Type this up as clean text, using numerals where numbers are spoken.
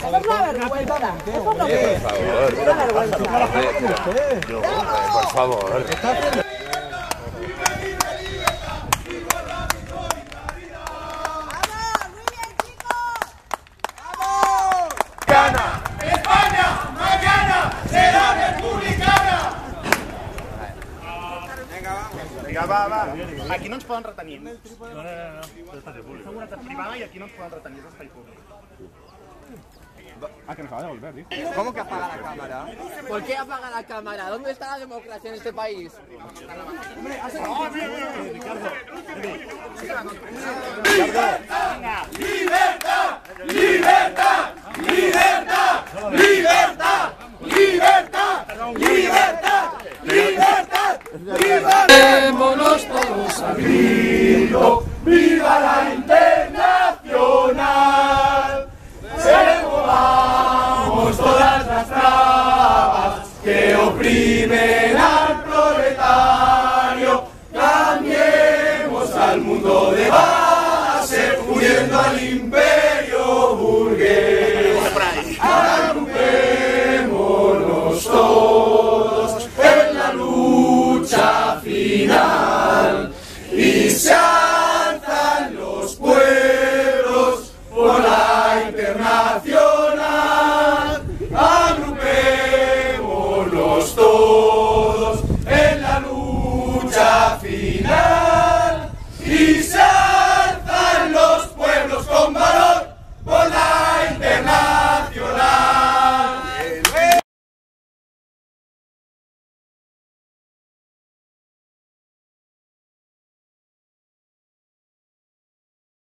Eso es una vergüenza. Eso es lo que es. Una vergüenza. Por favor. España mañana será republicana! Vinga, va. Aquí no ens poden retenir. No. És seguretat privada i aquí no ens poden retenir, és espai públic. Que nos va a devolver, ¿sí? ¿Cómo que apaga la cámara? ¿Por qué apaga la cámara? ¿Dónde está la democracia en este país? ¡Libertad! ¡Libertad! ¡Libertad!